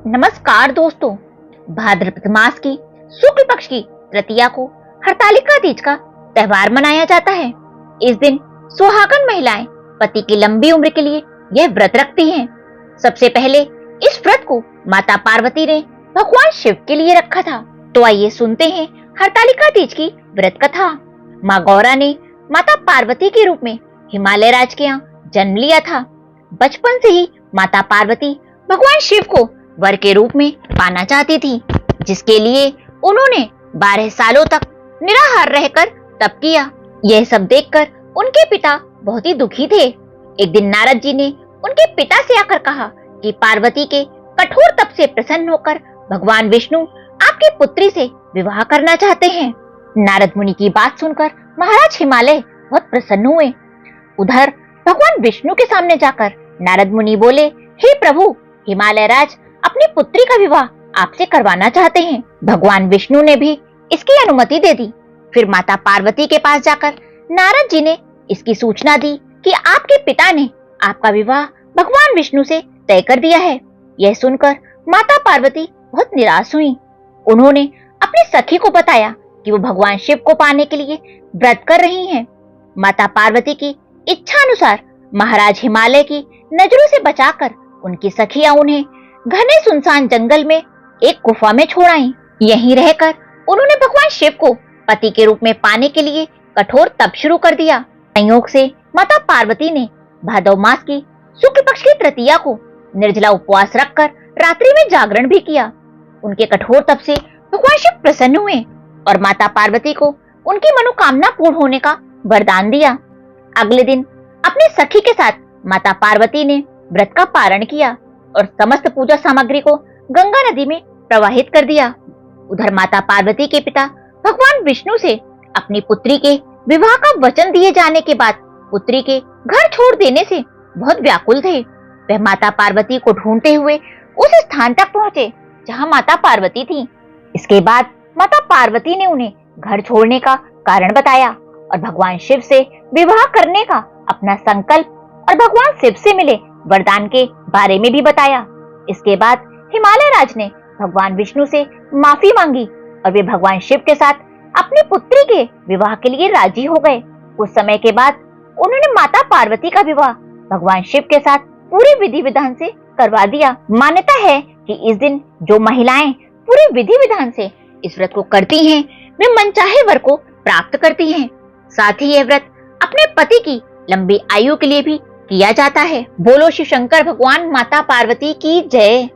नमस्कार दोस्तों। भाद्रपद मास की शुक्ल पक्ष की तृतीया को हरतालिका तीज का त्योहार मनाया जाता है। इस दिन सुहागन महिलाएं पति की लंबी उम्र के लिए यह व्रत रखती हैं। सबसे पहले इस व्रत को माता पार्वती ने भगवान शिव के लिए रखा था। तो आइए सुनते हैं हरतालिका तीज की व्रत कथा। माँ गौरा ने माता पार्वती के रूप में हिमालय राज के यहाँ जन्म लिया था। बचपन से ही माता पार्वती भगवान शिव को वर के रूप में पाना चाहती थी, जिसके लिए उन्होंने 12 सालों तक निराहार रहकर तप किया। यह सब देखकर उनके पिता बहुत ही दुखी थे। एक दिन नारद जी ने उनके पिता से आकर कहा कि पार्वती के कठोर तप से प्रसन्न होकर भगवान विष्णु आपकी पुत्री से विवाह करना चाहते हैं। नारद मुनि की बात सुनकर महाराज हिमालय बहुत प्रसन्न हुए। उधर भगवान विष्णु के सामने जाकर नारद मुनि बोले, हे प्रभु, हिमालय राज अपनी पुत्री का विवाह आपसे करवाना चाहते हैं। भगवान विष्णु ने भी इसकी अनुमति दे दी। फिर माता पार्वती के पास जाकर नारद जी ने इसकी सूचना दी कि आपके पिता ने आपका विवाह भगवान विष्णु से तय कर दिया है। यह सुनकर माता पार्वती बहुत निराश हुई। उन्होंने अपनी सखी को बताया कि वो भगवान शिव को पाने के लिए व्रत कर रही हैं। माता पार्वती की इच्छा अनुसार महाराज हिमालय की नजरों से बचाकर उनकी सखियां उन्हें घने सुनसान जंगल में एक गुफा में छोड़ आईं। यहीं रहकर उन्होंने भगवान शिव को पति के रूप में पाने के लिए कठोर तप शुरू कर दिया। संयोग से माता पार्वती ने भादव मास की शुक्ल पक्ष की तृतीया को निर्जला उपवास रखकर रात्रि में जागरण भी किया। उनके कठोर तप से भगवान शिव प्रसन्न हुए और माता पार्वती को उनकी मनोकामना पूर्ण होने का वरदान दिया। अगले दिन अपनी सखी के साथ माता पार्वती ने व्रत का पारण किया और समस्त पूजा सामग्री को गंगा नदी में प्रवाहित कर दिया। उधर माता पार्वती के पिता भगवान विष्णु से अपनी पुत्री के विवाह का वचन दिए जाने के बाद पुत्री के घर छोड़ देने से बहुत व्याकुल थे। वह माता पार्वती को ढूंढते हुए उस स्थान तक पहुँचे जहाँ माता पार्वती थी। इसके बाद माता पार्वती ने उन्हें घर छोड़ने का कारण बताया और भगवान शिव से विवाह करने का अपना संकल्प और भगवान शिव से मिले वरदान के बारे में भी बताया। इसके बाद हिमालय राज ने भगवान विष्णु से माफी मांगी और वे भगवान शिव के साथ अपनी पुत्री के विवाह के लिए राजी हो गए। कुछ समय के बाद उन्होंने माता पार्वती का विवाह भगवान शिव के साथ पूरे विधि विधान से करवा दिया। मान्यता है कि इस दिन जो महिलाएं पूरे विधि विधान से इस व्रत को करती हैं, वे मनचाहे वर को प्राप्त करती हैं। साथ ही यह व्रत अपने पति की लंबी आयु के लिए भी किया जाता है। बोलो शिव शंकर भगवान माता पार्वती की जय।